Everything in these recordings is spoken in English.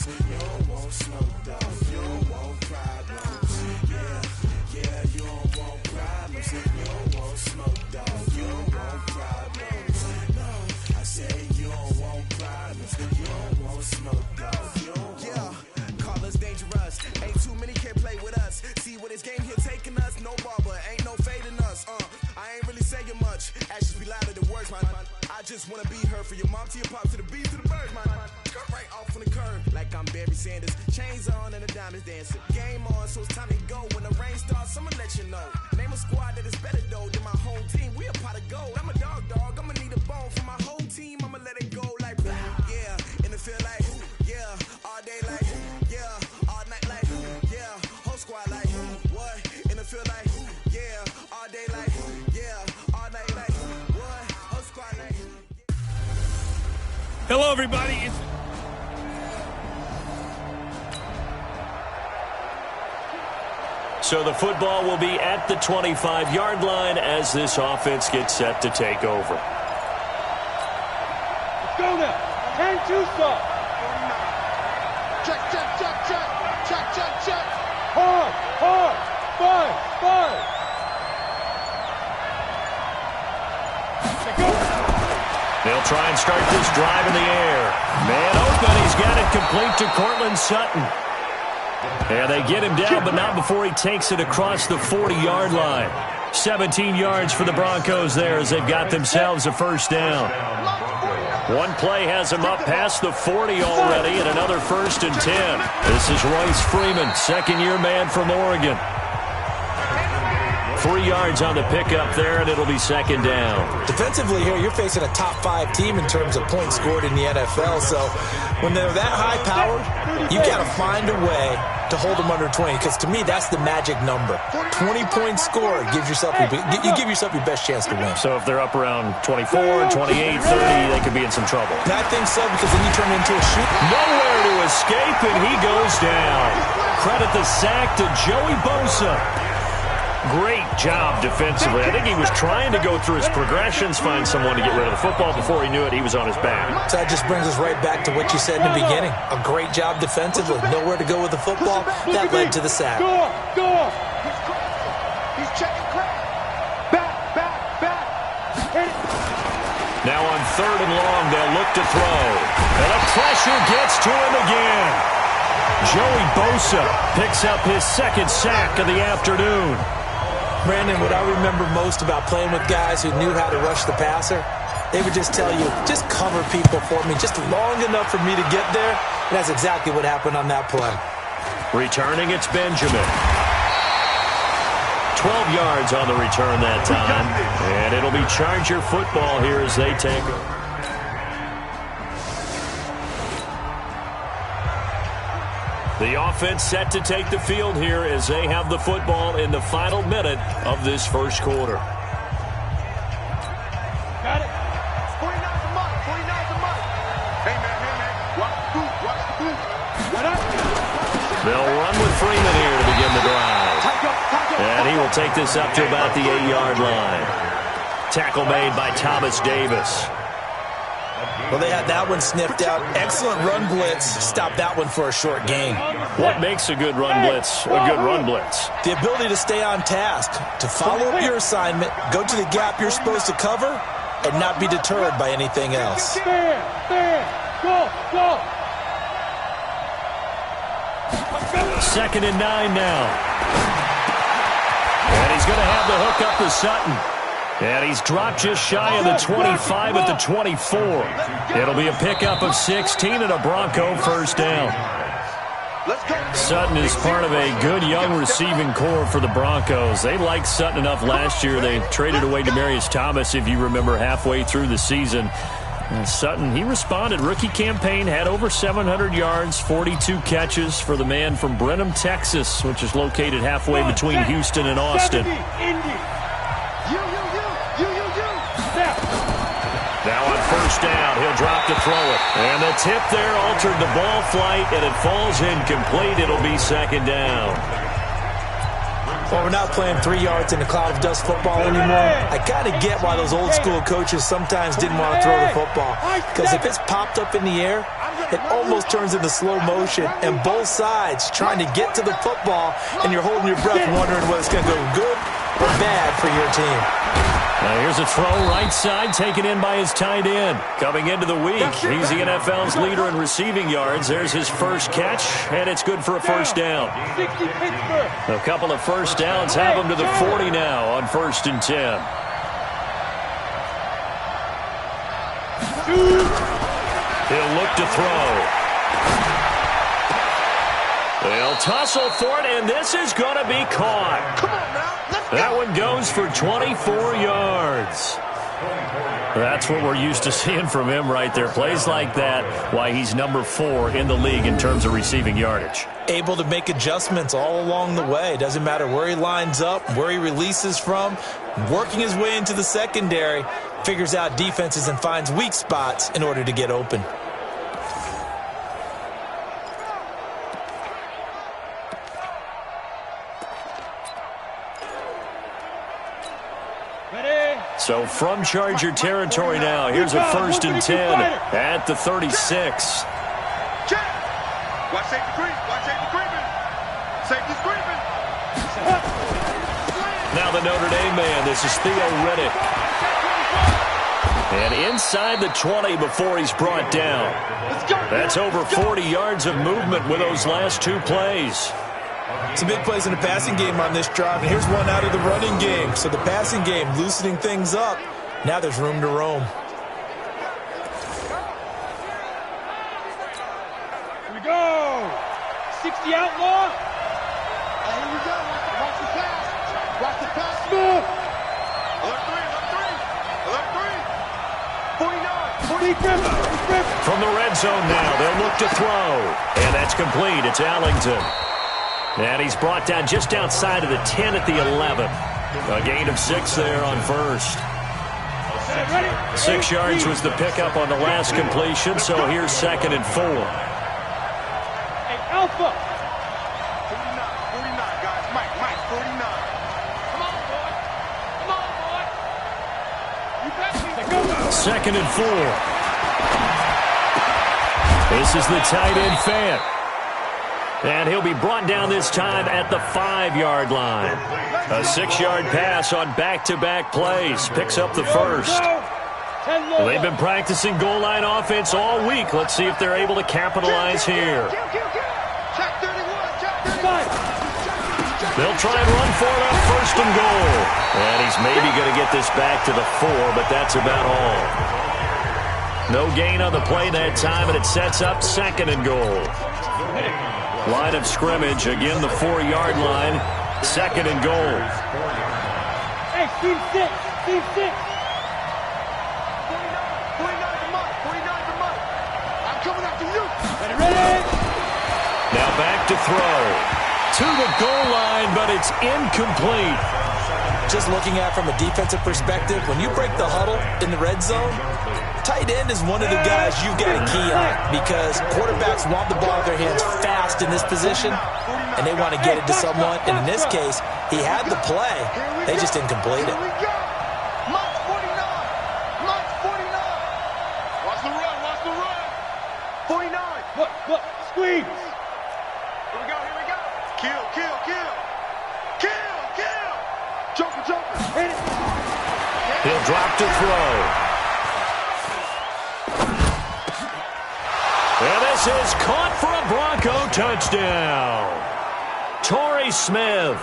problems. You don't want smoke, though. You don't want problems. Yeah, you don't want problems. You don't want smoke, though. You don't want problems. No, I say you don't want problems. You don't want smoke, though. You don't want. Call us dangerous. Ain't too many can play with us. See what this game here taking us. No barber, ain't no fading us. I ain't really saying much. Actions be louder than words, man. I just wanna be heard from your mom to your pop to the beat to the birds, man. Cut right off on the curb, like I'm Barry Sanders. Chains on and the diamonds dancing. Game on, so it's time to go. When the rain starts, I'ma let you know. Name a squad that is better though than my whole team. We a pot of gold. I'm a dog. I'ma need a bone for my whole team. I'ma let it go like yeah. In the field like yeah. All day like yeah. All night like yeah. Whole squad like what? In the field like yeah. All day like yeah. All night like what? Whole squad like. Hello, everybody. So the football will be at the 25-yard line as this offense gets set to take over. Let's go now. And Tucson. Check. Hard. Five. They'll try and start this drive in the air. Man open, he's got it complete to Cortland Sutton. And they get him down, but not before he takes it across the 40-yard line. 17 yards for the Broncos there as they've got themselves a first down. One play has them up past the 40 already, and another 1st and 10. This is Royce Freeman, second-year man from Oregon. 3 yards on the pickup there, and it'll be second down. Defensively here, you're facing a top-5 team in terms of points scored in the NFL. So when they're that high-powered, you got to find a way to hold them under 20, because to me, that's the magic number. 20-point score gives yourself you give yourself your best chance to win. So if they're up around 24, 28, 30, they could be in some trouble. And I think so, because then you turn into a shoot. Nowhere to escape, and he goes down. Credit the sack to Joey Bosa. Great job defensively. I think he was trying to go through his progressions, find someone to get rid of the football. Before he knew it, he was on his back. So that just brings us right back to what you said in the beginning. A great job defensively. Nowhere to go with the football. That led to the sack. Go. He's checking crack. Back. Now on 3rd and long, they'll look to throw. And the pressure gets to him again. Joey Bosa picks up his second sack of the afternoon. Brandon, what I remember most about playing with guys who knew how to rush the passer, they would just tell you, just cover people for me, just long enough for me to get there. And that's exactly what happened on that play. Returning, it's Benjamin. 12 yards on the return that time. And it'll be Charger football here as they take it. The offense set to take the field here as they have the football in the final minute of this first quarter. Got it. 49's a month. Hey, man. Watch the boot. What up? They'll run with Freeman here to begin the drive. And he will take this up to about the 8-yard line. Tackle made by Thomas Davis. Well, they had that one sniffed out. Excellent run blitz. Stop that one for a short gain. What makes a good run blitz a good run blitz? The ability to stay on task, to follow up your assignment, go to the gap you're supposed to cover, and not be deterred by anything else. Stand. Go. 2nd and 9 now. And he's going to have the hook up to Sutton. And he's dropped just shy of the 25 at the 24. It'll be a pickup of 16 and a Bronco first down. Sutton is part of a good young receiving core for the Broncos. They liked Sutton enough last year. They traded away Demaryius Thomas, if you remember, halfway through the season. And Sutton, he responded. Rookie campaign, had over 700 yards, 42 catches for the man from Brenham, Texas, which is located halfway between Houston and Austin. Now on first down, he'll drop to throw it. And the tip there altered the ball flight, and it falls incomplete. It'll be second down. Well, we're not playing 3 yards in a cloud of dust football anymore. I kind of get why those old school coaches sometimes didn't want to throw the football. Because if it's popped up in the air, it almost turns into slow motion, and both sides trying to get to the football, and you're holding your breath wondering whether it's going to go good or bad for your team. Now here's a throw right side taken in by his tight end. Coming into the week, he's the NFL's leader in receiving yards. There's his first catch, and it's good for a first down. A couple of first downs have him to the 40 now on 1st and 10. He'll look to throw. They'll tussle for it, and this is going to be caught. Come on now. That one goes for 24 yards. That's what we're used to seeing from him right there. Plays like that, why he's number 4 in the league in terms of receiving yardage. Able to make adjustments all along the way. Doesn't matter where he lines up, where he releases from. Working his way into the secondary, figures out defenses and finds weak spots in order to get open. So from Charger territory now, here's a 1st and 10 at the 36. Check. Watch safety creep. Watch safety creeping. Safety's creeping. Now the Notre Dame man, this is Theo Riddick. And inside the 20 before he's brought down. That's over 40 yards of movement with those last 2 plays. Some big plays in the passing game on this drive, and here's one out of the running game. So the passing game loosening things up. Now there's room to roam. Here we go. 60 outlaw. Here we go. Watch the pass. Watch the pass. Move. Alert 3. 49. 49. From the red zone now, they'll look to throw. And that's complete. It's Allington. And he's brought down just outside of the 10 at the 11. A gain of 6 there on 1st. 6 yards was the pickup on the last completion, so here's 2nd and 4. Hey, Alpha. 49, guys. Mike, 49. Come on, boy. Come on, boy. You got me. 2nd and 4. This is the tight end Fant. And he'll be brought down this time at the 5-yard line. A 6-yard pass on back-to-back plays. Picks up the 1st. They've been practicing goal line offense all week. Let's see if they're able to capitalize here. They'll try and run for it on 1st and goal. And he's maybe going to get this back to the 4, but that's about all. No gain on the play that time, and it sets up 2nd and goal. Line of scrimmage, again the 4-yard line, 2nd and goal. Hey, team 6, team 6. 49's a month, 49's a month. I'm coming after you. Ready? Now back to throw. To the goal line, but it's incomplete. Just looking at it from a defensive perspective, when you break the huddle in the red zone, tight end is one of the guys you've got to key on because quarterbacks want the ball in their hands fast in this position, and they want to get it to someone. And in this case, he had the play. They just didn't complete it. Mike 49. Mike 49. Watch the run. Watch the run. 49. Look, squeeze. Here we go. Here we go. Kill, kill, kill. Kill, kill. Joker, joker. Hit it. He'll drop to throw. And this is caught for a Bronco touchdown. Torrey Smith,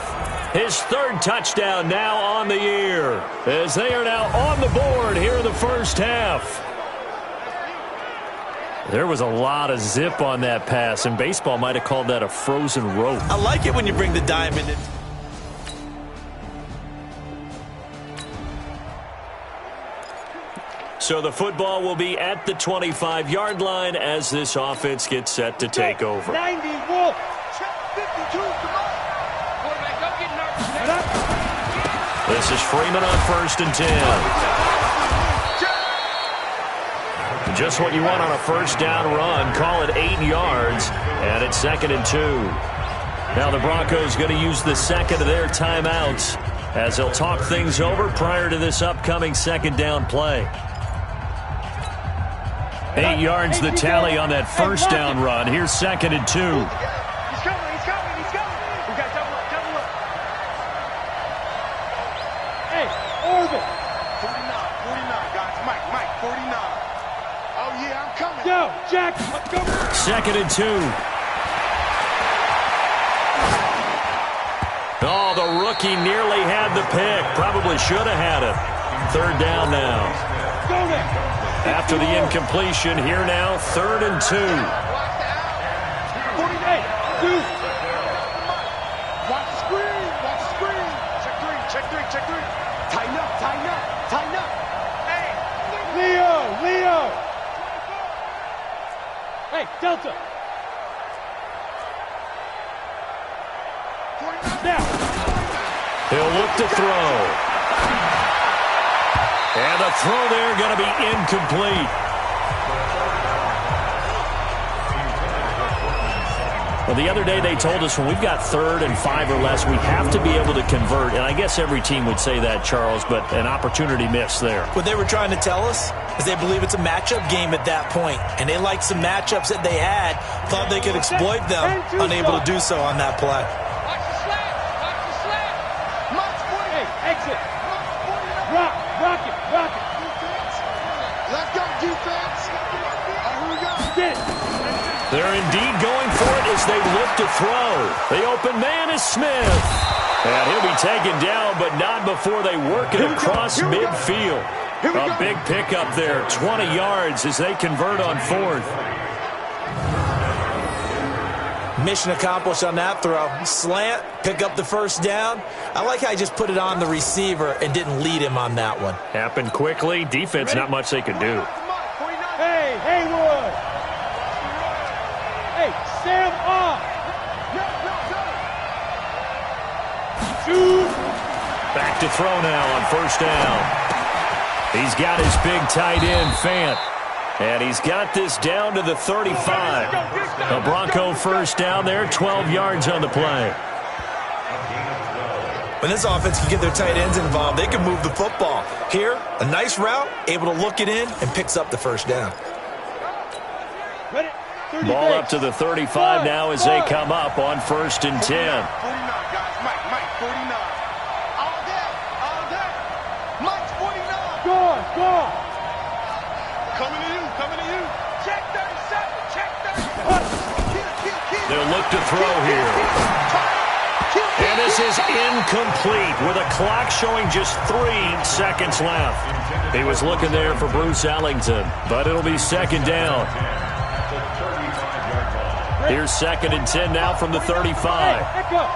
his 3rd touchdown now on the year, as they are now on the board here in the first half. There was a lot of zip on that pass, and baseball might have called that a frozen rope. I like it when you bring the diamond in. So the football will be at the 25-yard line as this offense gets set to take over. 90, Wolf. Check 52. Come on. Quarterback, don't get nervous. This is Freeman on 1st and 10. Just what you want on a first down run. Call it 8 yards, and it's 2nd and 2. Now the Broncos going to use the 2nd of their timeouts as they'll talk things over prior to this upcoming 2nd down play. 8 yards the tally on that first down run. Here's 2nd and 2. He's coming, he's coming, he's coming. We got double up, double up. Hey, orbit. 49, guys. Mike, 49. Oh, yeah, I'm coming. Yo, Jack, let's go. 2nd and 2. Oh, the rookie nearly had the pick. Probably should have had it. 3rd down now. Go there. After the incompletion, here now, 3rd and 2. 48, 2. Watch the screen. Check three. Tighten up. Hey. Leo. Hey, Delta. Now. He'll look to throw. And the throw there going to be incomplete. Well, the other day they told us when we've got 3rd and 5 or less, we have to be able to convert. And I guess every team would say that, Charles, but an opportunity missed there. What they were trying to tell us is they believe it's a matchup game at that point, and they liked some matchups that they had, thought they could exploit them, unable to do so on that play. Watch the slant. Mike's 40. Hey, exit. Rock it. Let's go, defense. Here we go. Get it. They're indeed going for it as they look to throw. The open man is Smith. And he'll be taken down, but not before they work it across midfield. A big pickup there, 20 yards as they convert on 4th. Mission accomplished on that throw. Slant, pick up the first down. I like how he just put it on the receiver and didn't lead him on that one. Happened quickly. Defense, not much they could do. Hey, Haywood. Hey, Sam off. 2. Back to throw now on 1st down. He's got his big tight end, Fant. And he's got this down to the 35. A Bronco 1st down there, 12 yards on the play. When this offense can get their tight ends involved, they can move the football. Here, a nice route, able to look it in, and picks up the 1st down. Ready? Ball up to the 35 now as they come up on 1st and 10. 49, guys. Mike, 49. All day. Mike's 49. Go on. Coming to you. Check 37. They'll look to throw here. And this is incomplete with a clock showing just 3 seconds left. He was looking there for Bruce Ellington, but it'll be 2nd down. Here's 2nd and 10 now from the 35. Hey, echo.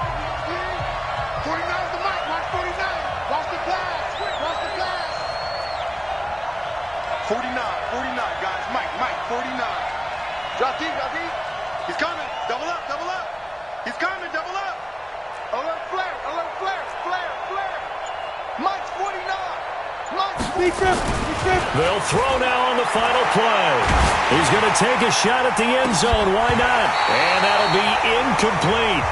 49 to Mike. Mike 49. Watch the pass. 49, guys. Mike 49. Drop deep. He's coming. Double up. He's coming. Double up. Alert flare. Mike's 49. They'll throw now on the final play. He's going to take a shot at the end zone. Why not? And that'll be incomplete.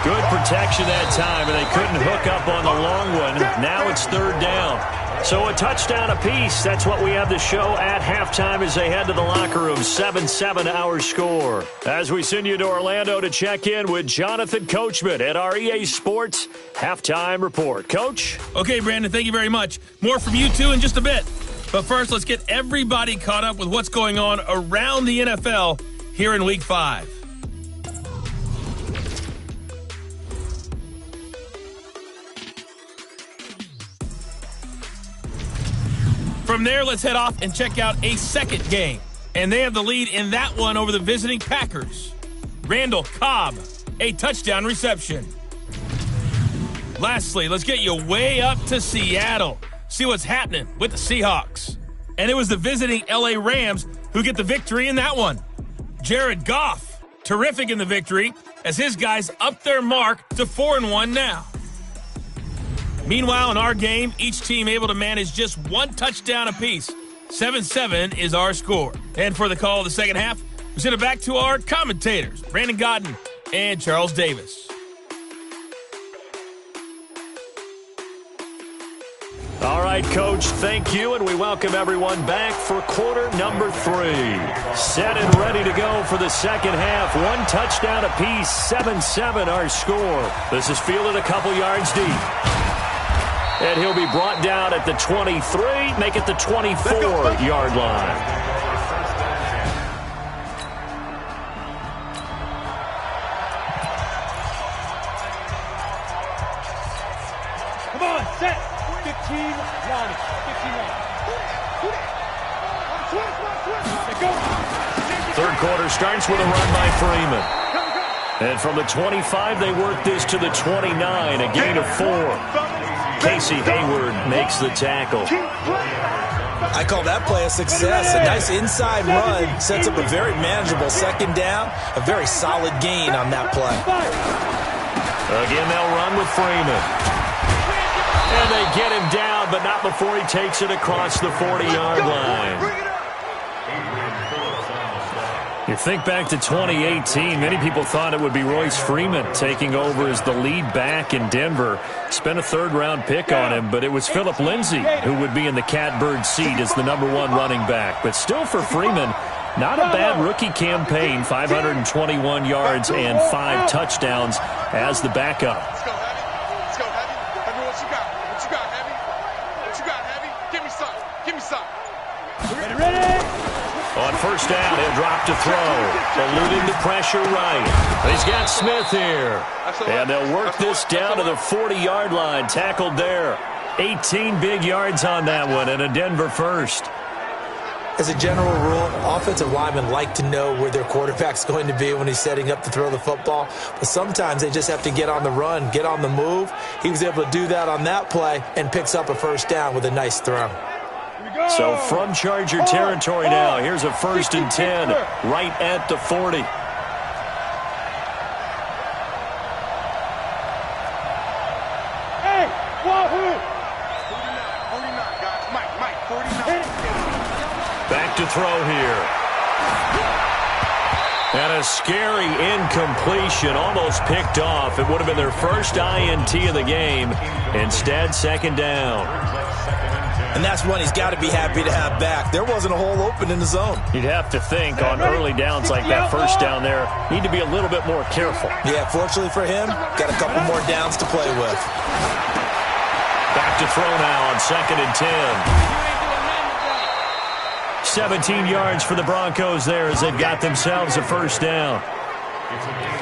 Good protection that time, and they couldn't hook up on the long one. Now it's 3rd down. So a touchdown apiece. That's what we have to show at halftime as they head to the locker room. 7-7 our score. As we send you to Orlando to check in with Jonathan Coachman at our EA Sports Halftime Report. Coach? Okay, Brandon, thank you very much. More from you two in just a bit. But first, let's get everybody caught up with what's going on around the NFL here in Week 5. From there, let's head off and check out a second game. And they have the lead in that one over the visiting Packers. Randall Cobb, a touchdown reception. Lastly, let's get you way up to Seattle. See what's happening with the Seahawks. And it was the visiting LA Rams who get the victory in that one. Jared Goff, terrific in the victory, as his guys up their mark to 4-1 now. Meanwhile, in our game, each team able to manage just 1 touchdown apiece. 7-7 is our score. And for the call of the second half, we send it back to our commentators, Brandon Godden and Charles Davis. All right, Coach, thank you, and we welcome everyone back for quarter number 3. Set and ready to go for the second half. 1 touchdown apiece, 7-7 our score. This is fielded a couple yards deep. And he'll be brought down at the 23, make it the 24-yard line. Come on, set. 15 line. 15 line. Go. Third quarter starts with a run by Freeman. And from the 25, they work this to the 29, a gain of 4. Casey Hayward makes the tackle. I call that play a success. A nice inside run sets up a very manageable second down. A very solid gain on that play. Again, they'll run with Freeman. And they get him down, but not before he takes it across the 40-yard line. You think back to 2018, many people thought it would be Royce Freeman taking over as the lead back in Denver. Spent a third-round pick on him, but it was Philip Lindsay who would be in the catbird seat as the #1 running back. But still for Freeman, not a bad rookie campaign, 521 yards and 5 touchdowns as the backup. Let's go, Heavy. Let's go, Heavy. Heavy, what you got? What you got, Heavy? What you got, Heavy? Give me some. Give me some. Ready? On first down, he'll drop to throw. Eluding the pressure right. He's got Smith here. And they'll work this down to the 40-yard line. Tackled there. 18 big yards on that one, and a Denver first. As a general rule, offensive linemen like to know where their quarterback's going to be when he's setting up to throw the football. But sometimes they just have to get on the run, get on the move. He was able to do that on that play and picks up a first down with a nice throw. So from Charger territory now, here's a 1st and 10 right at the 40. Hey, wahoo! 49, guys. Mike, 49. Back to throw here. And a scary incompletion, almost picked off. It would have been their first INT of the game. Instead, second down. And that's one he's got to be happy to have back. There wasn't a hole open in the zone. You'd have to think on early downs like that first down there, need to be a little bit more careful. Yeah, fortunately for him, got a couple more downs to play with. Back to throw now on 2nd and 10. 17 yards for the Broncos there as they've got themselves a first down.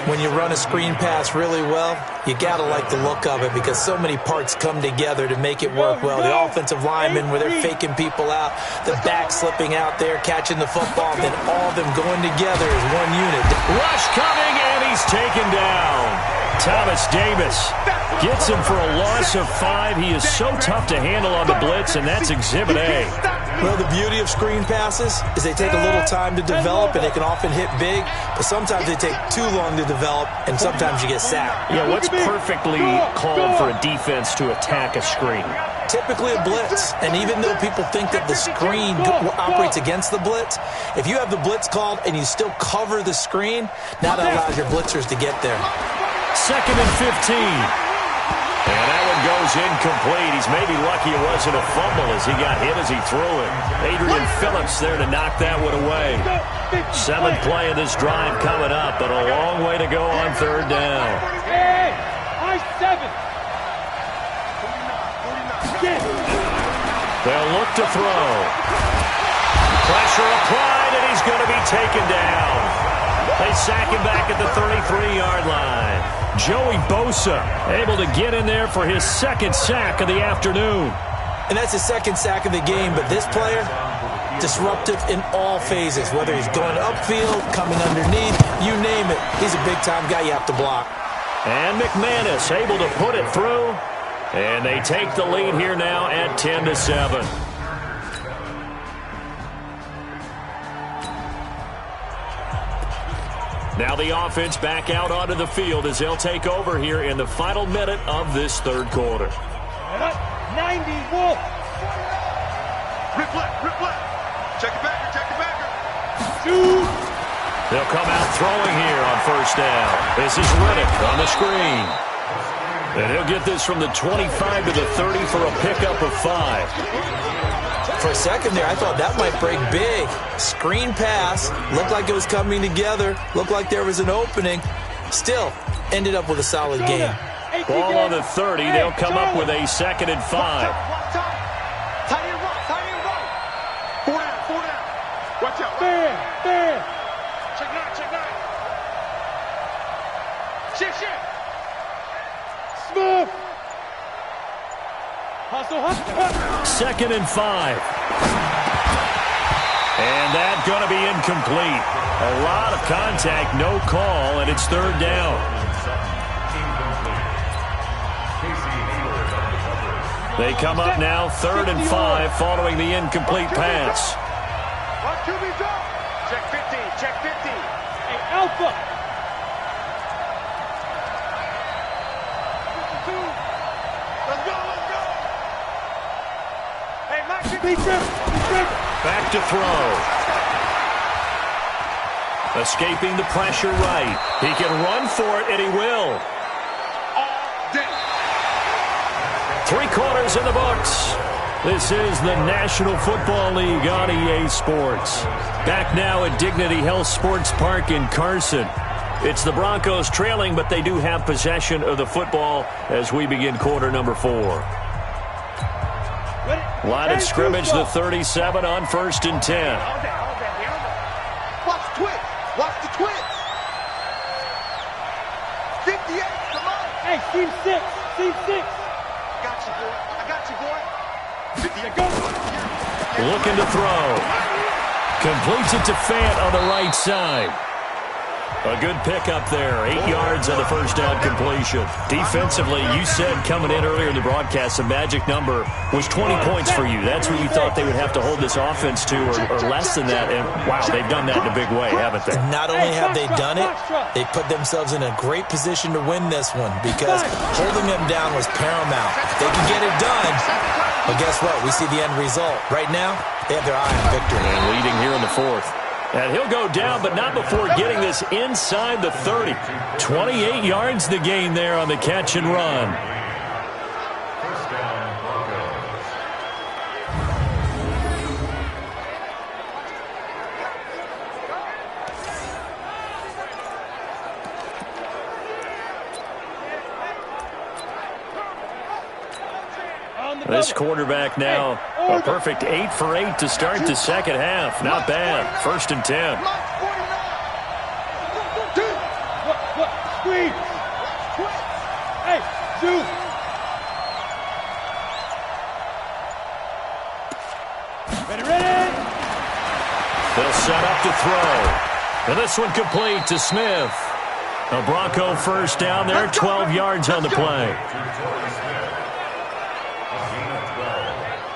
When you run a screen pass really well, you got to like the look of it because so many parts come together to make it work well. The offensive linemen, where they're faking people out, the back slipping out there, catching the football, then all of them going together as one unit. Rush coming, and he's taken down. Thomas Davis gets him for a loss of 5. He is so tough to handle on the blitz, and that's Exhibit A. Well, the beauty of screen passes is they take a little time to develop, and they can often hit big, but sometimes they take too long to develop, and sometimes you get sacked. Yeah, what's perfectly called for a defense to attack a screen? Typically a blitz, and even though people think that the screen operates against the blitz, if you have the blitz called and you still cover the screen, now that allows your blitzers to get there. 2nd and 15. And that one goes incomplete. He's maybe lucky it wasn't a fumble as he got hit as he threw it. Adrian Phillips there to knock that one away. 7th play of this drive coming up, but a long way to go on 3rd down. Hey, I-7. They'll look to throw. Pressure applied, and he's going to be taken down. They sack him back at the 33-yard line. Joey Bosa able to get in there for his 2nd sack of the afternoon. And that's his 2nd sack of the game, but this player, disruptive in all phases, whether he's going upfield, coming underneath, you name it. He's a big-time guy you have to block. And McManus able to put it through, and they take the lead here now at 10-7. Now the offense back out onto the field as they'll take over here in the final minute of this 3rd quarter. 90, Wolf. Rip left. Check it backer. Shoot. They'll come out throwing here on 1st down. This is Riddick on the screen. And he'll get this from the 25 to the 30 for a pickup of 5. For a second there, I thought that might break big. Screen pass. Looked like it was coming together. Looked like there was an opening. Still, ended up with a solid game. Ball on the 30. They'll come up with a 2nd and 5. Tight end right. 4 down. Watch out. Fair. Check 9. Shit. Smooth. Hustle. 2nd and 5. And that's going to be incomplete. A lot of contact, no call, and it's 3rd down. They come up now 3rd and 5 following the incomplete pass. Check 50. Hey, Alpha. Let's go. Hey, Max, Back to throw. Escaping the pressure right. He can run for it, and he will. 3 quarters in the books. This is the National Football League on EA Sports. Back now at Dignity Health Sports Park in Carson. It's the Broncos trailing, but they do have possession of the football as we begin quarter number 4. Line of scrimmage, the 37 on 1st and 10. Watch the twitch. 58, come on. Hey, team 6. I got you, boy. 58, go. Looking to throw. Completes it to Fant on the right side. A good pickup there. 8 yards on the 1st down completion. Defensively, you said coming in earlier in the broadcast, the magic number was 20 points for you. That's what you thought they would have to hold this offense to, or less than that. And, wow, they've done that in a big way, haven't they? Not only have they done it, they put themselves in a great position to win this one because holding them down was paramount. They can get it done, but guess what? We see the end result. Right now, they have their eye on victory. And leading here in the 4th. And he'll go down, but not before getting this inside the 30. 28 yards the gain there on the catch and run. This quarterback now, a perfect 8 for 8 to start the 2nd half. Not bad. 1st and 10. Screen. Hey, shoot. Ready. They'll set up to throw. And this one complete to Smith. A Bronco 1st down there, 12 yards on the play.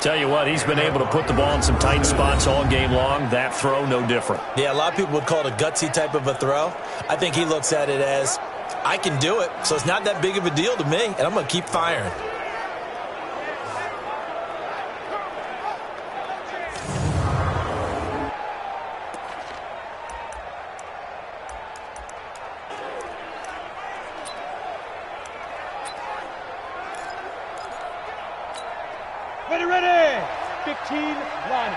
Tell you what, he's been able to put the ball in some tight spots all game long. That throw, no different. Yeah, a lot of people would call it a gutsy type of a throw. I think he looks at it as, I can do it, so it's not that big of a deal to me, and I'm going to keep firing. Ready. 15 line.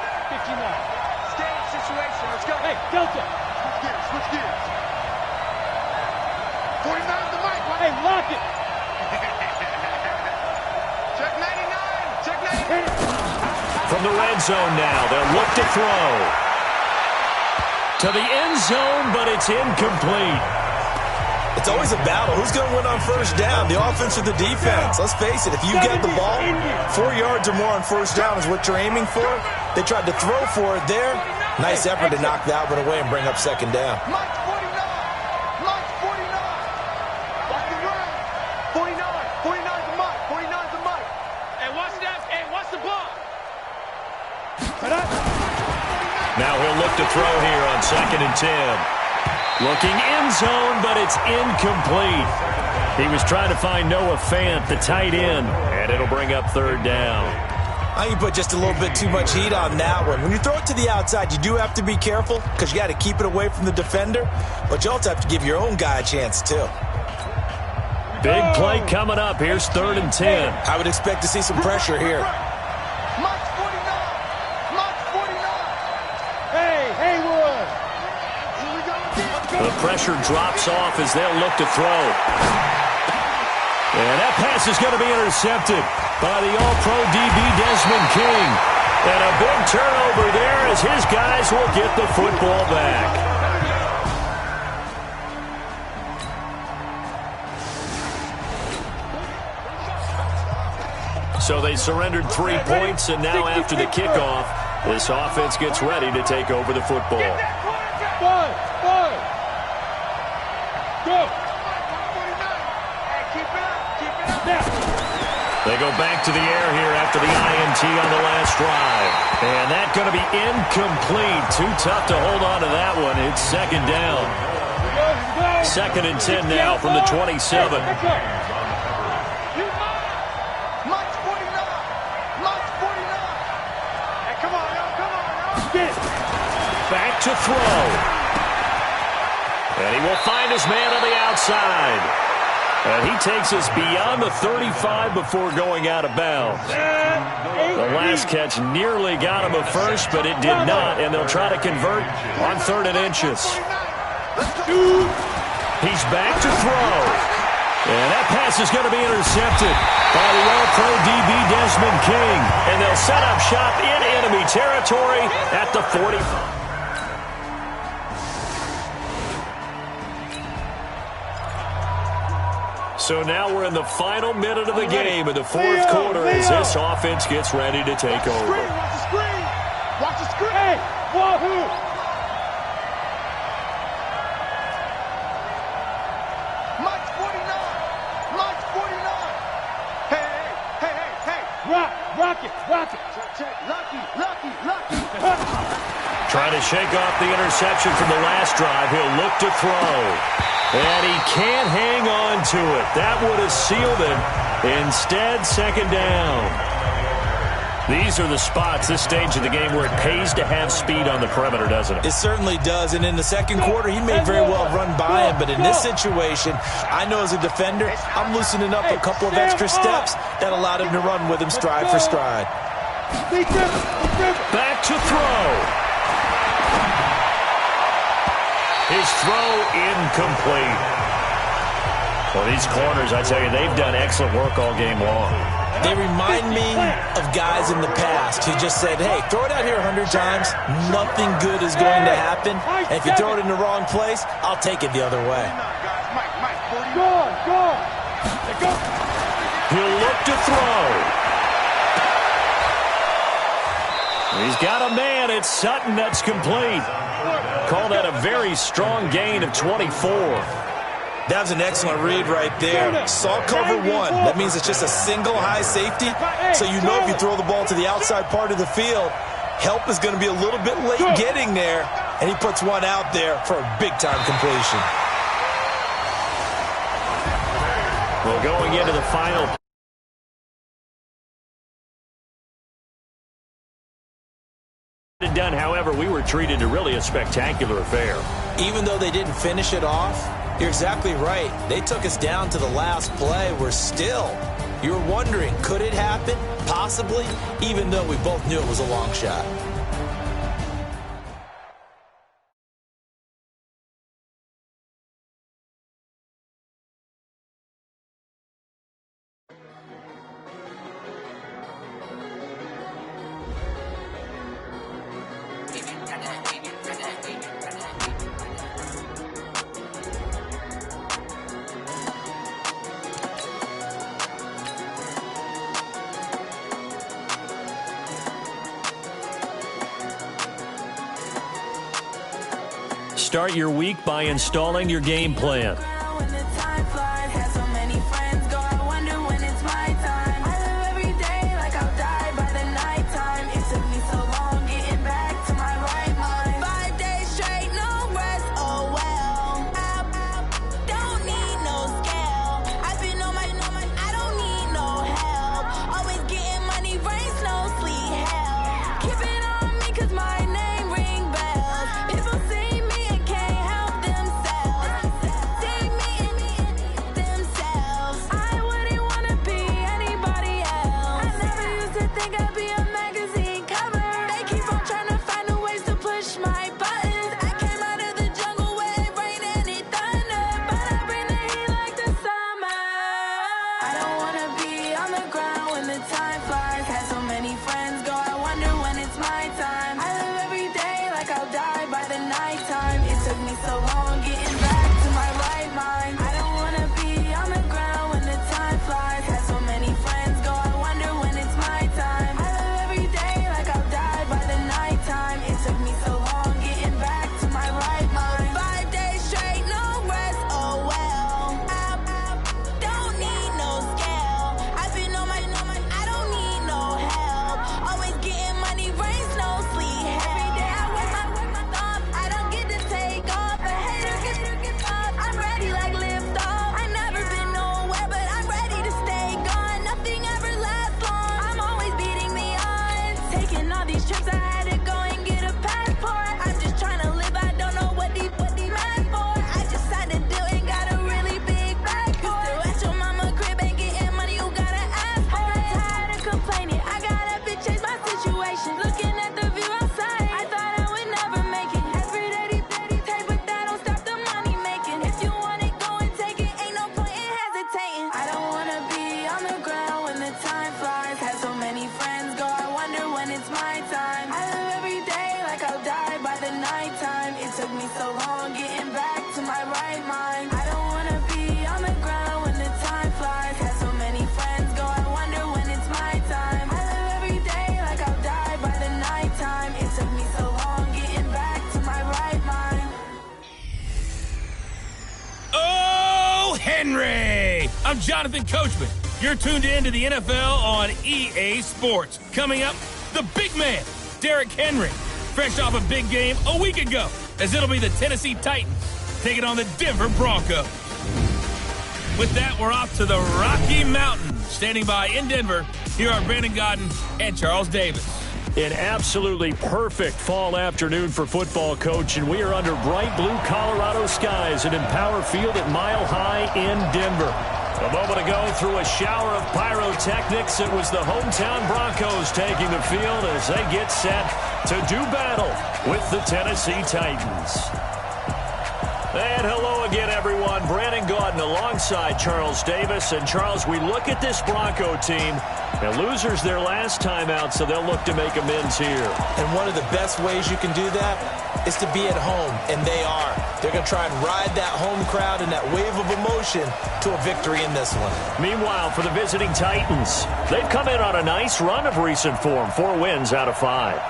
Stage situation. Let's go. Hey, Delta. Switch gears. 49 the mic. Hey, lock it. Check 99. From the red zone now, they'll look to throw. To the end zone, but it's incomplete. It's always a battle. Who's going to win on 1st down, the offense or the defense? Let's face it, if you get the ball, 4 yards or more on 1st down is what you're aiming for. They tried to throw for it there. Nice effort to knock that one away and bring up 2nd down. Mike 49. Mike 49. Watch the run. 49. 49's the mic. 49's the mic. Hey, watch that. Hey, watch the ball. Now he'll look to throw here on 2nd and 10. Looking end zone, but it's incomplete. He was trying to find Noah Fant, the tight end, and it'll bring up 3rd down. I think you put just a little bit too much heat on that one. When you throw it to the outside, you do have to be careful because you got to keep it away from the defender, but you also have to give your own guy a chance, too. Big play coming up. Here's 3rd and 10. I would expect to see some pressure here. March 49. March 49. Hey, Haywood. Here we go again. The pressure drops off as they'll look to throw. And that pass is going to be intercepted by the All-Pro DB Desmond King. And a big turnover there as his guys will get the football back. So they surrendered 3 points, and now after the kickoff, this offense gets ready to take over the football. 5. Go. Keep it up. Now. They go back to the air here after the INT on the last drive. And that's going to be incomplete. Too tough to hold on to that one. It's 2nd down. 2nd and 10 now from the 27. Back to throw. And he will find his man on the outside. And he takes us beyond the 35 before going out of bounds. The last catch nearly got him a first, but it did not. And they'll try to convert on 3rd and inches. He's back to throw. And that pass is going to be intercepted by the All-Pro DB Desmond King. And they'll set up shop in enemy territory at the 45. So now we're in the final minute of the game in the 4th quarter as this offense gets ready to take over. Watch the screen. Watch the screen. Hey, wahoo! March 49. March 49. Hey. Rock it. Check. Lucky. Trying to shake off the interception from the last drive. He'll look to throw. And he can't hang on to it. That would have sealed it. Instead, 2nd down. These are the spots, this stage of the game, where it pays to have speed on the perimeter, doesn't it? It certainly does. And in the 2nd quarter, he may very well run by him. But in this situation, I know as a defender, I'm loosening up a couple of extra steps that allowed him to run with him stride for stride. Back to throw. His throw incomplete. Well, these corners, I tell you, they've done excellent work all game long. They remind me of guys in the past who just said, hey, throw it out here 100 times. Nothing good is going to happen. And if you throw it in the wrong place, I'll take it the other way. Go on. He'll look to throw. He's got a man. It's Sutton that's complete. Call that a very strong gain of 24. That was an excellent read right there. Saw cover 1. That means it's just a single high safety. So you know if you throw the ball to the outside part of the field, help is going to be a little bit late getting there. And he puts one out there for a big-time completion. Well, going into the final. Done, however, we were treated to really a spectacular affair. Even though they didn't finish it off, you're exactly right. They took us down to the last play. We're still, you're wondering, could it happen? Possibly, even though we both knew it was a long shot. Start your week by installing your game plan. Henry. I'm Jonathan Coachman. You're tuned in to the NFL on EA Sports. Coming up, the big man, Derrick Henry, fresh off a big game a week ago, as it'll be the Tennessee Titans taking on the Denver Broncos. With that, we're off to the Rocky Mountains. Standing by in Denver, here are Brandon Godden and Charles Davis. An absolutely perfect fall afternoon for football, Coach, and we are under bright blue Colorado skies at Empower Field at Mile High in Denver. A moment ago, through a shower of pyrotechnics, it was the hometown Broncos taking the field as they get set to do battle with the Tennessee Titans. And hello again, everyone. Brandon Gaudin alongside Charles Davis. And, Charles, we look at this Bronco team. Now, losers their last time out, so they'll look to make amends here. And one of the best ways you can do that is to be at home, and they are. They're going to try and ride that home crowd and that wave of emotion to a victory in this one. Meanwhile, for the visiting Titans, they've come in on a nice run of recent form, 4 wins out of 5.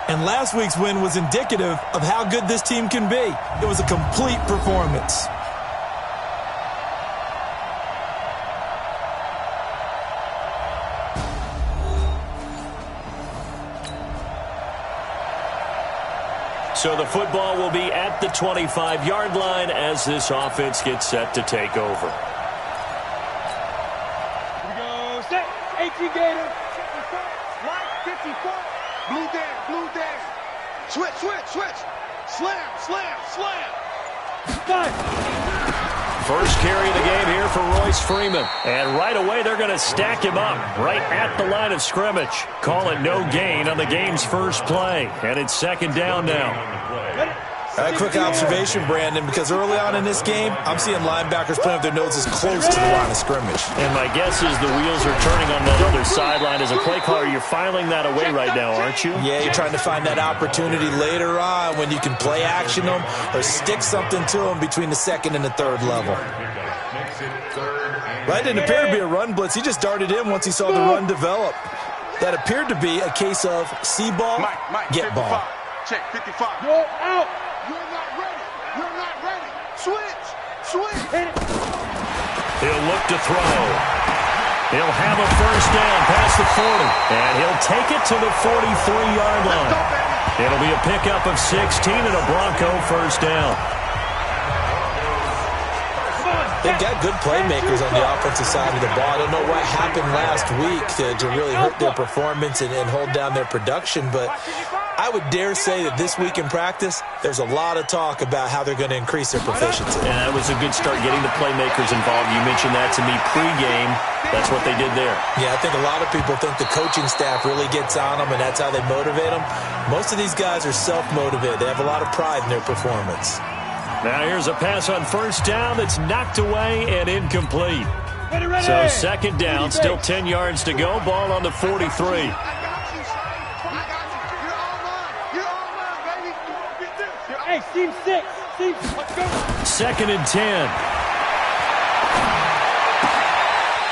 And last week's win was indicative of how good this team can be. It was a complete performance. So the football will be at the 25-yard line as this offense gets set to take over. Here we go. Set. 18 Gator. 54. Blue down. Switch. Slam. First carry of the game here for Royce Freeman. And right away, they're going to stack him up right at the line of scrimmage. Call it no gain on the game's first play. And it's second down now. A quick observation, Brandon, because early on in this game, I'm seeing linebackers putting up their noses close to the line of scrimmage. And my guess is the wheels are turning on that other sideline. As a play caller, you're filing that away right now, aren't you? Yeah, you're trying to find that opportunity later on when you can play action them or stick something to them between the second and the third level. That didn't appear to be a run blitz. He just darted in once he saw the run develop. That appeared to be a case of see ball, get 55. ball. Check 55. Go out. You're not ready. Switch. He'll look to throw. He'll have a first down past the 40. And he'll take it to the 43-yard line. It'll be a pickup of 16 and a Bronco first down. They've got good playmakers on the offensive side of the ball. I don't know what happened last week to really hurt their performance and hold down their production, but I would dare say that this week in practice, there's a lot of talk about how they're going to increase their proficiency. And that was a good start getting the playmakers involved. You mentioned that to me pregame. That's what they did there. Yeah, I think a lot of people think the coaching staff really gets on them, and that's how they motivate them. Most of these guys are self-motivated. They have a lot of pride in their performance. Now here's a pass on first down that's knocked away and incomplete. Ready. So second down, still 10 yards to go. Ball on the 43. Hey, team 6. Let's go. Second and 10.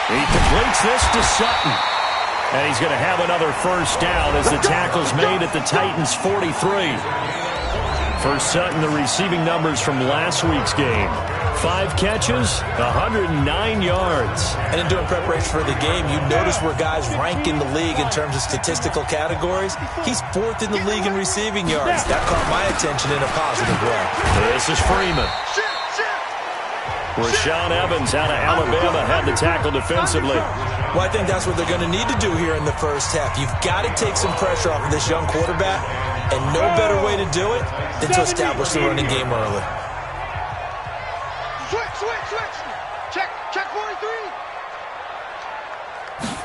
He completes this to Sutton. And he's going to have another first down as the tackle's made at the Titans' 43. For Sutton, the receiving numbers from last week's game. 5 catches, 109 yards. And in doing preparation for the game, you notice where guys rank in the league in terms of statistical categories. He's 4th in the league in receiving yards. That caught my attention in a positive way. This is Freeman. Rashaan Evans out of Alabama had the tackle defensively. Well, I think that's what they're going to need to do here in the first half. You've got to take some pressure off of this young quarterback, and no better way to do it than to establish the running game early. Switch. Check 43.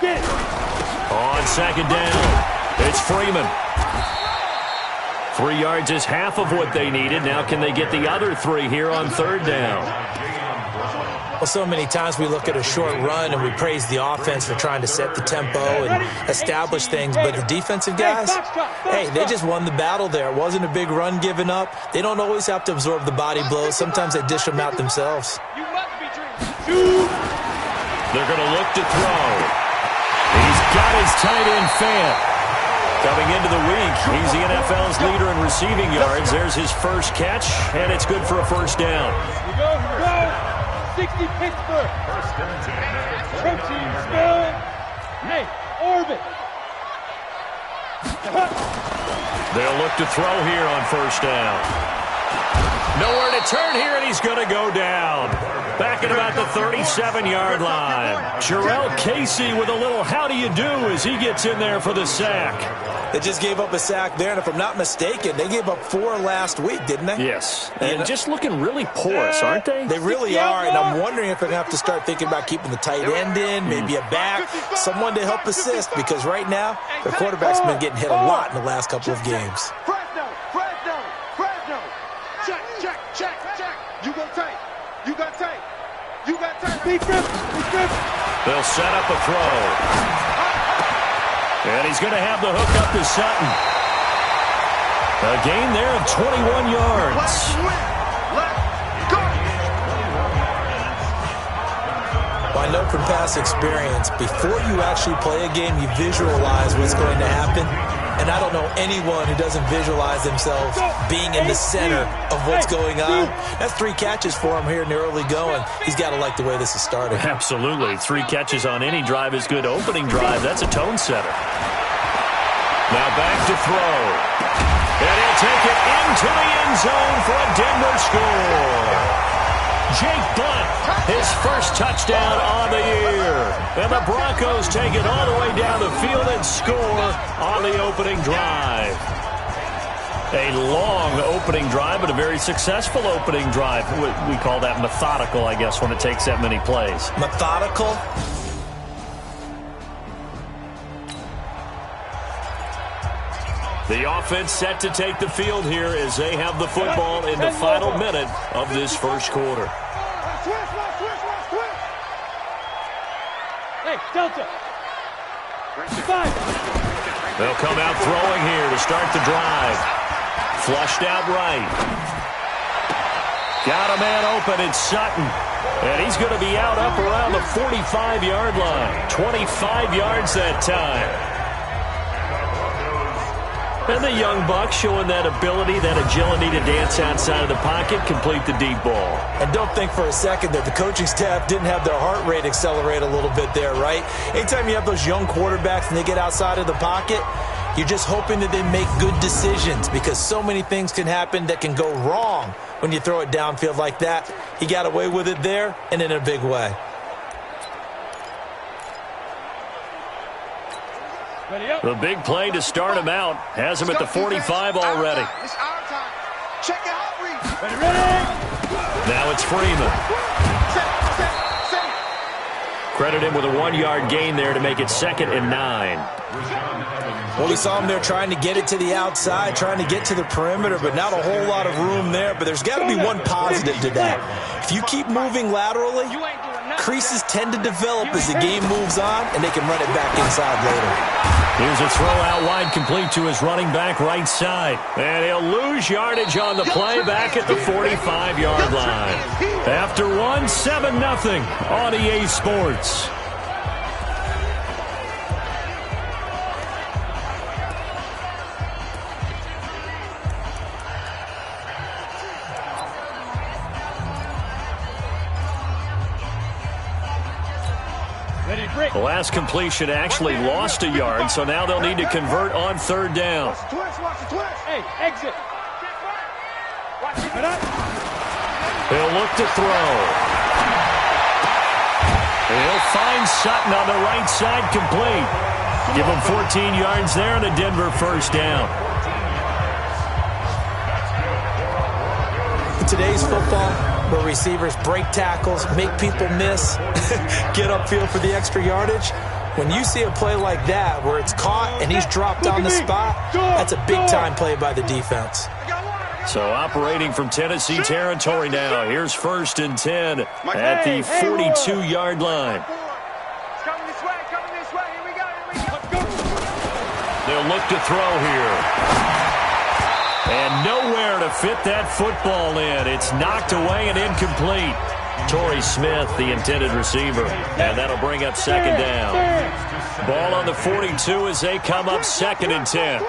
Get it. On second down, it's Freeman. 3 yards is half of what they needed. Now can they get the other 3 here on third down? Well, so many times we look at a short run and we praise the offense for trying to set the tempo and establish things, but the defensive guys, hey, they just won the battle there. It wasn't a big run given up. They don't always have to absorb the body blows. Sometimes they dish them out themselves. You must be dreaming. They're going to look to throw. He's got his tight end Fant. Coming into the week, he's the NFL's leader in receiving yards. There's his first catch, and it's good for a first down. Here we go. 60 Safety Pittsburgh. Protein spin. Nate, orbit. They'll look to throw here on first down. Nowhere to turn here, and he's going to go down. Back at about the 37-yard line. Jarrell Casey with a little how do you do as he gets in there for the sack. They just gave up a sack there, and if I'm not mistaken, they gave up 4 last week, didn't they? Yes, and just looking really porous, aren't they? They really are, and I'm wondering if they're going to have to start thinking about keeping the tight end in, maybe a back, someone to help assist, because right now, their quarterback's been getting hit a lot in the last couple of games. Fresno. Check. You go tight. You got tight. Big grip. They'll set up a throw. And he's going to have the hook up to Sutton. A gain there of 21 yards. Let's go. Well, I know from past experience, before you actually play a game, you visualize what's going to happen. And I don't know anyone who doesn't visualize themselves being in the center of what's going on. That's 3 catches for him here in the early going. He's got to like the way this is starting. Absolutely. 3 catches on any drive is good. Opening drive, that's a tone setter. Now back to throw. And he'll take it into the end zone for a Denver score. Jake Blunt, his first touchdown on the year. And the Broncos take it all the way down the field and score on the opening drive. A long opening drive, but a very successful opening drive. We call that methodical, I guess, when it takes that many plays. Methodical? The offense set to take the field here as they have the football in the final minute of this first quarter. Switch. Hey, Delta. 5. They'll come out throwing here to start the drive. Flushed out right. Got a man open, it's Sutton. And he's going to be out up around the 45-yard line. 25 yards that time. And the young buck showing that ability, that agility to dance outside of the pocket, complete the deep ball. And don't think for a second that the coaching staff didn't have their heart rate accelerate a little bit there, right? Anytime you have those young quarterbacks and they get outside of the pocket, you're just hoping that they make good decisions because so many things can happen that can go wrong when you throw it downfield like that. He got away with it there and in a big way. The big play to start him out has him at the 45 already. It's our time. Check it out, Reed. Ready. Now it's Freeman. Set. Credit him with a 1-yard gain there to make it 2nd and 9. Well, we saw him there trying to get it to the outside, trying to get to the perimeter, but not a whole lot of room there. But there's got to be one positive to that. If you keep moving laterally, creases tend to develop as the game moves on, and they can run it back inside later. Here's a throw out wide complete to his running back right side. And he'll lose yardage on the play back at the 45-yard line. After one, 7-0 on EA Sports. The last completion actually lost a yard, so now they'll need to convert on 3rd down. Watch the twist. Hey, exit. He'll look to throw. He'll find Sutton on the right side complete. Give him 14 yards there and a Denver first down. In today's football, where receivers break tackles, make people miss, get upfield for the extra yardage, when you see a play like that where it's caught and he's dropped on the spot, that's a big-time play by the defense. So operating from Tennessee territory now. Here's 1st and 10 at the 42-yard line. It's coming this way. Here we go. They'll look to throw here. And nowhere to fit that football in. It's knocked away and incomplete. Torrey Smith, the intended receiver. And that'll bring up 2nd down. Ball on the 42 as they come up 2nd and 10. 5.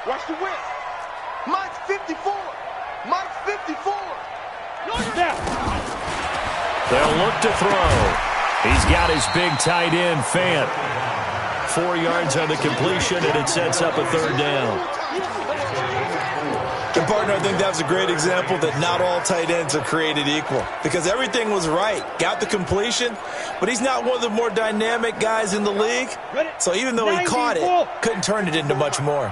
Watch the whip. Mike's 54. They'll look to throw. He's got his big tight end, Fant. 4 yards on the completion, and it sets up a third down. And, partner, I think that's a great example that not all tight ends are created equal because everything was right. Got the completion, but he's not one of the more dynamic guys in the league. So even though he caught it, couldn't turn it into much more.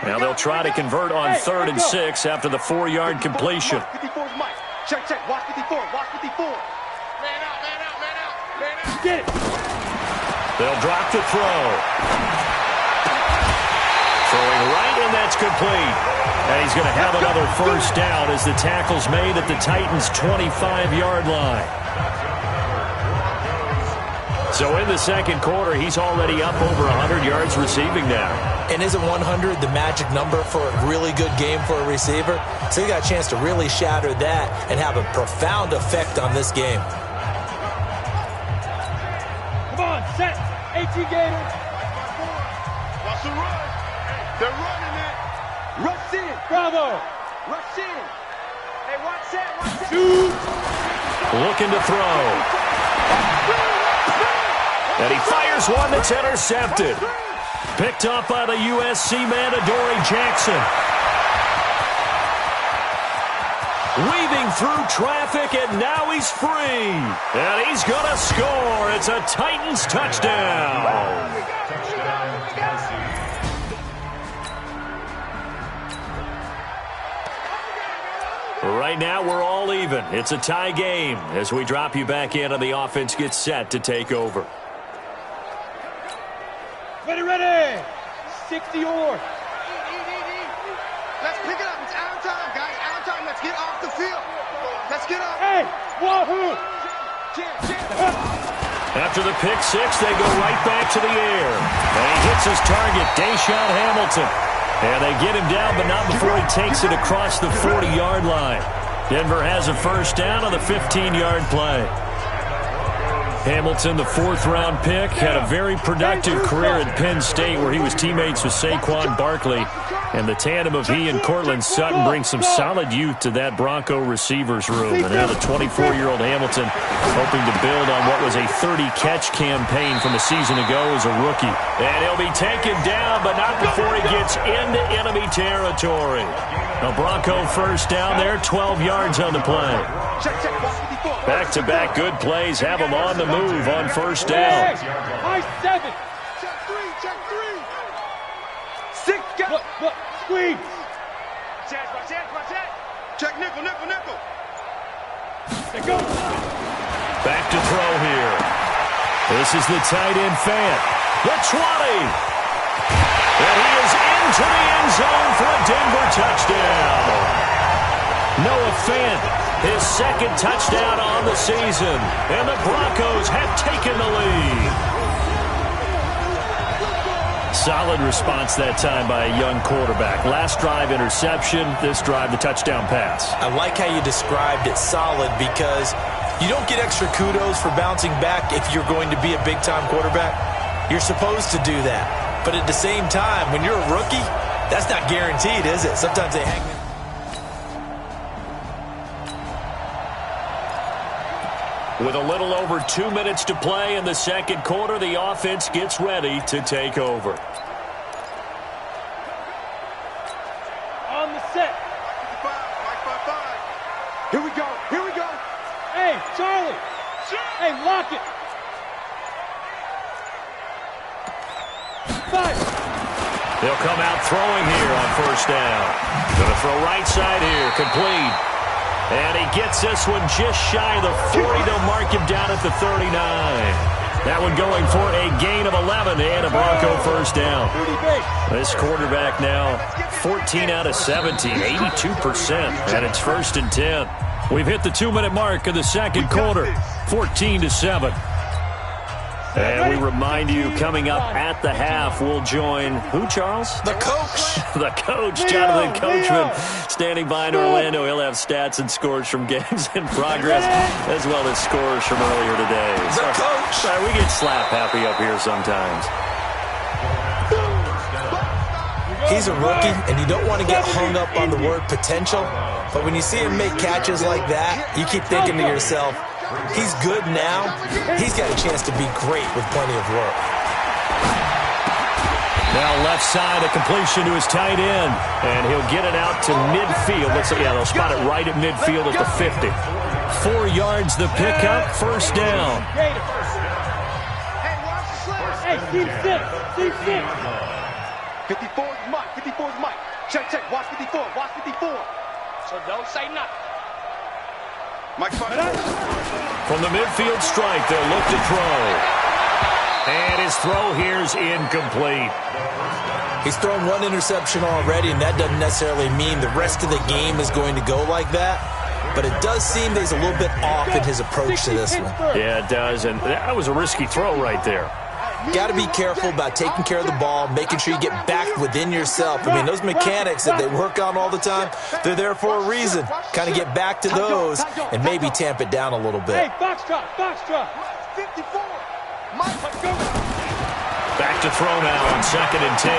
Now they'll try to convert on 3rd and 6 after the 4-yard completion. 54's Mike. Check, check. Watch 54. Watch 54. Man out, man out, man out, man out. Get it. They'll drop to throw. Throwing right, and that's complete. And he's going to have another first down as the tackle's made at the Titans' 25-yard line. So in the second quarter, he's already up over 100 yards receiving now. And isn't 100 the magic number for a really good game for a receiver? So he got a chance to really shatter that and have a profound effect on this game. Come on, set. 18 Gator. Watch the run. They're running it. Rush in. Bravo. Rush in. Hey, watch that. Watch that. Shoot. Looking to throw. And he fires one that's intercepted. Picked up by the USC man, Adoree Jackson. Weaving through traffic, and now he's free. And he's going to score. It's a Titans touchdown. Right now, we're all even. It's a tie game as we drop you back in and the offense gets set to take over. Ready, ready. 60 or. Let's pick it up. It's out of time, guys. Out of time. Let's get off the field. Let's get off. Hey, wahoo. After the pick six, they go right back to the air. And he hits his target, Deshaun Hamilton. And they get him down, but not before he takes it across the 40-yard line. Denver has a first down on the 15-yard play. Hamilton, the 4th-round pick, had a very productive career at Penn State where he was teammates with Saquon Barkley. And the tandem of he and Cortland Sutton brings some solid youth to that Bronco receivers room. And now the 24-year-old Hamilton hoping to build on what was a 30-catch campaign from a season ago as a rookie. And he'll be taken down, but not before he gets into enemy territory. A Bronco first down there, 12 yards on the play. Back-to-back good plays have him on the move on first down. High 7. Check 3. Check 3. 6. Look. Squeeze. Check nickel. There go. Back to throw here. This is the tight end Fant. The 20. And he is into the end zone for a Denver touchdown. Noah Fant, his second touchdown on the season. And the Broncos have taken the lead. Solid response that time by a young quarterback. Last drive, interception. This drive, the touchdown pass. I like how you described it solid because you don't get extra kudos for bouncing back if you're going to be a big-time quarterback. You're supposed to do that. But at the same time, when you're a rookie, that's not guaranteed, is it? Sometimes they hang. With a little over 2 minutes to play in the second quarter, the offense gets ready to take over. On the set. 5. Here we go. Hey, Charlie. Hey, lock it. 5. They'll come out throwing here on first down. Going to throw right side here, complete. And he gets this one just shy of the 40. They'll mark him down at the 39. That one going for a gain of 11 and a Bronco first down. This quarterback now 14 out of 17, 82%, and it's 1st and 10. We've hit the 2-minute mark of the second quarter, 14-7. And we remind you, coming up at the half, we'll join who, Charles? The coach. The coach, Jonathan Coachman, standing by in Orlando. He'll have stats and scores from games in progress, as well as scores from earlier today. The coach. Sorry, we get slap happy up here sometimes. He's a rookie, and you don't want to get hung up on the word potential. But when you see him make catches like that, you keep thinking to yourself, He's good now. He's got a chance to be great with plenty of work. Now left side, a completion to his tight end, and he'll get it out to midfield. Let's see, yeah, they'll spot it right at midfield at the 50. 4 yards the pickup, first down. Hey, team 6, team 6. 54 is Mike, 54 is Mike. Check, check, watch 54, watch 54. So don't say nothing. Mike's fine. From the midfield strike, they'll look to throw. And his throw here's incomplete. He's thrown 1 interception already, and that doesn't necessarily mean the rest of the game is going to go like that. But it does seem that he's a little bit off in his approach to this one. Yeah, it does, and that was a risky throw right there. Got to be careful about taking care of the ball, making sure you get back within yourself. I mean, those mechanics that they work on all the time, they're there for a reason. Kind of get back to those and maybe tamp it down a little bit. Hey, box drop, box drop. 54. Mike, let's go. Back to throw now on 2nd and 10.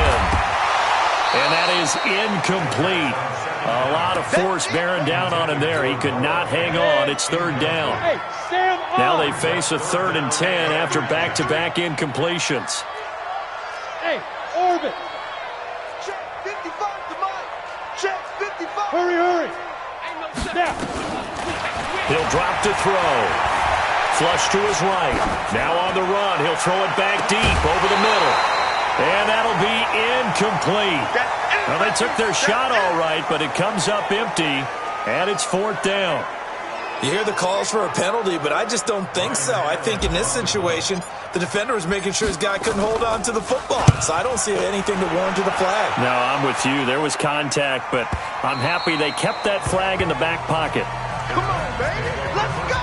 And that is incomplete. A lot of force bearing down on him there. He could not hang on. It's 3rd down. Hey, stand up. Now they face a 3rd and 10 after back-to-back incompletions. Hey, orbit. Check 55 to Mike. Check 55. Hurry, hurry. Now. He'll drop to throw. Flush to his right. Now on the run. He'll throw it back deep over the middle. And that'll be incomplete. Well, they took their shot all right, but it comes up empty, and it's 4th down. You hear the calls for a penalty, but I just don't think so. I think in this situation, the defender was making sure his guy couldn't hold on to the football. So I don't see anything to warrant the flag. No, I'm with you. There was contact, but I'm happy they kept that flag in the back pocket. Come on, baby. Let's go.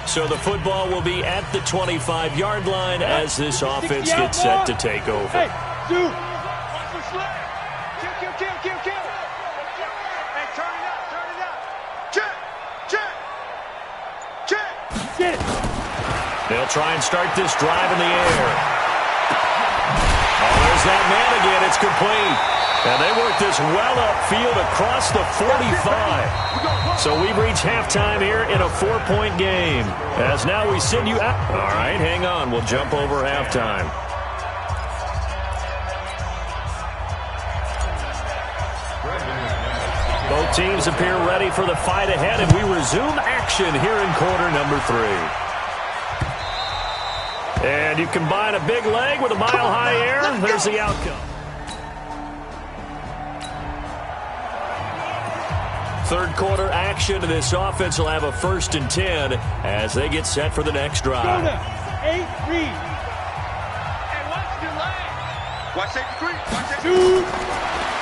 So the football will be at the 25-yard line as this offense gets set to take over. Hey, dude. Kill. Hey, turn it up. Check. Get it. They'll try and start this drive in the air. Oh, there's that man again. It's complete. And they work this well upfield across the 45. So we've reached halftime here in a 4-point game. As now we send you out. All right, hang on. We'll jump over halftime. Both teams appear ready for the fight ahead, and we resume action here in quarter number 3. And you combine a big leg with a mile-high air. There's the outcome. 3rd quarter action, and this offense will have a 1st and 10 as they get set for the next drive. 8 read. Hey, watch your leg. Watch safety 3. Watch safety 2.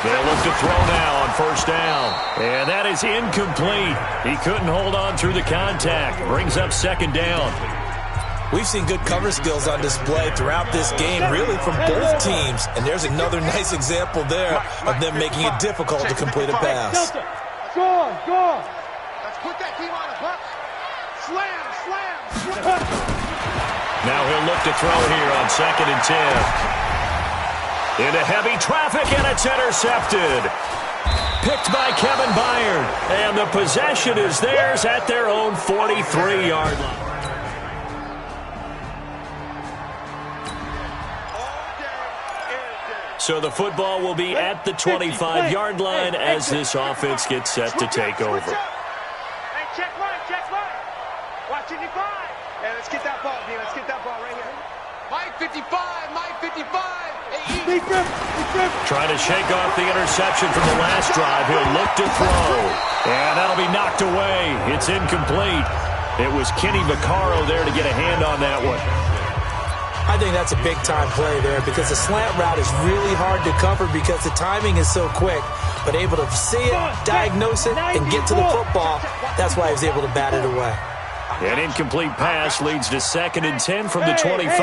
They'll look to throw now on 1st down. And that is incomplete. He couldn't hold on through the contact. Brings up 2nd down. We've seen good cover skills on display throughout this game, really from both teams. And there's another nice example there of them making it difficult to complete a pass. Go on. Let's put that team on a hook. Slam. Now he'll look to throw here on 2nd and 10. Into heavy traffic, and it's intercepted. Picked by Kevin Byard. And the possession is theirs at their own 43-yard line. So the football will be at the 25-yard line as this offense gets set to take over. Hey, check right. Watch 55. Hey, let's get that ball, D. Let's get that ball right here. Mike 55. Hey, Trying to shake off the interception from the last drive. He'll look to throw. And that'll be knocked away. It's incomplete. It was Kenny Vaccaro there to get a hand on that one. I think that's a big-time play there because the slant route is really hard to cover because the timing is so quick. But able to see it, diagnose it, and get to the football, that's why he was able to bat it away. An incomplete pass leads to 2nd and 10 from the 25.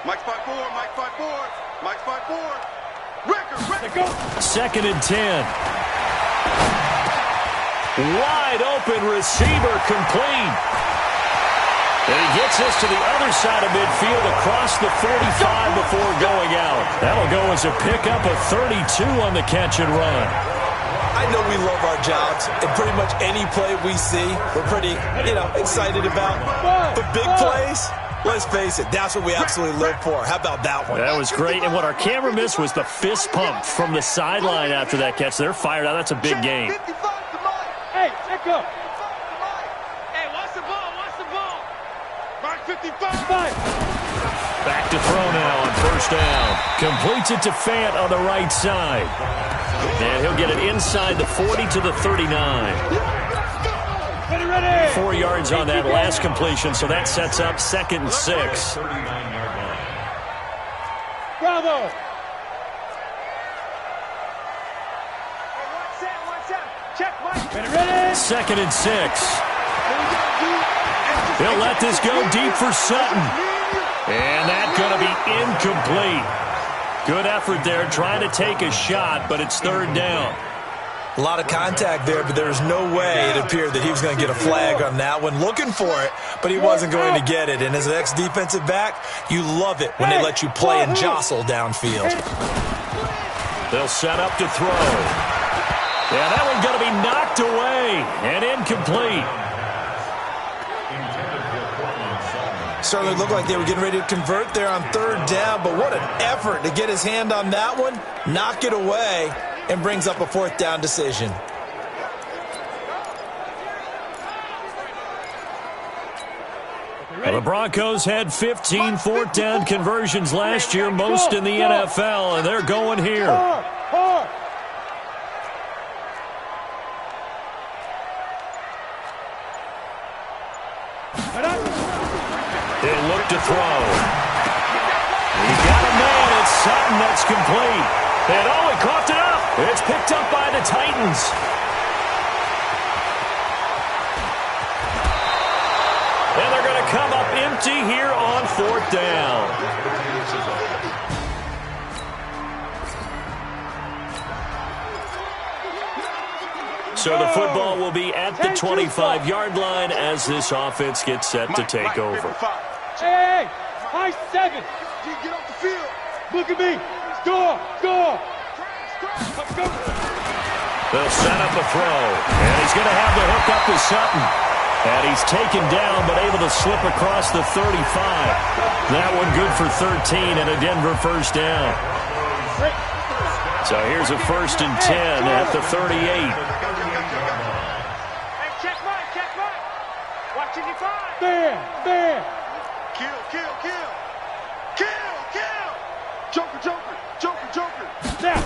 Mike 5-4. Record. 2nd and 10. Wide open receiver complete. And he gets this to the other side of midfield across the 45 before going out. That'll go as a pickup of 32 on the catch and run. I know we love our jobs, and pretty much any play we see, we're pretty, excited about. But big plays, let's face it, that's what we absolutely live for. How about that one? That was great, and what our camera missed was the fist pump from the sideline after that catch. They're fired out. That's a big game. Hey, check up. Hey, watch the ball, watch the ball. Mark 55. Back to throw now on first down. Completes it to Fant on the right side. And he'll get it inside the 40 to the 39. Ready. 4 yards on that last completion, so that sets up 2nd and 6. Bravo. Check, Mike. Ready. 2nd and 6. He'll let this go deep for Sutton. And that's going to be incomplete. Good effort there, trying to take a shot, but it's 3rd down. A lot of contact there, but there's no way it appeared that he was going to get a flag on that one. Looking for it, but he wasn't going to get it. And as an ex-defensive back, you love it when they let you play and jostle downfield. They'll set up to throw. Yeah, that one's going to be knocked away and incomplete. Certainly looked like they were getting ready to convert there on 3rd down, but what an effort to get his hand on that one, knock it away, and brings up a 4th down decision. Well, the Broncos had 15 4th down conversions last year, most in the NFL, and they're going here. He'll look to throw. He's got a man. It's Sutton. That's complete. And he coughed it up. It's picked up by the Titans. And they're going to come up empty here on 4th down. So the football will be at the 25-yard line as this offense gets set to take over. Hey, high 7. Get off the field. Look at me. Score. Let's go. They'll set up a throw, and he's going to have the hook up to Sutton. And he's taken down, but able to slip across the 35. That one good for 13 and a Denver 1st down. So here's a 1st and 10 at the 38. Hey, check Mike. Watching you five. There. Kill. Joker. Now.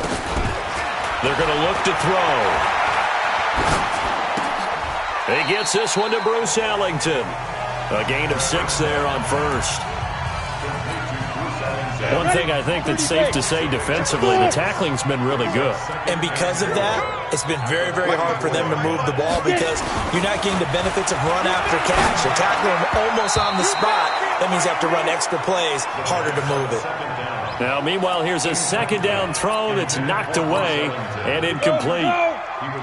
They're going to look to throw. He gets this one to Bruce Ellington. A gain of 6 there on 1st. One thing I think that's safe to say defensively, the tackling's been really good. And because of that, it's been very, very hard for them to move the ball because you're not getting the benefits of run after catch. You're tackling them almost on the spot. That means you have to run extra plays, harder to move it. Now, meanwhile, here's a 2nd down throw that's knocked away and incomplete.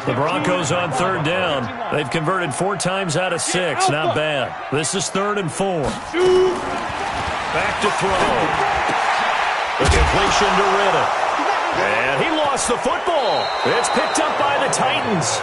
The Broncos on 3rd down. They've converted 4 times out of 6. Not bad. This is 3rd and 4. Back to throw. The completion to Ritter. And he lost the football. It's picked up by the Titans.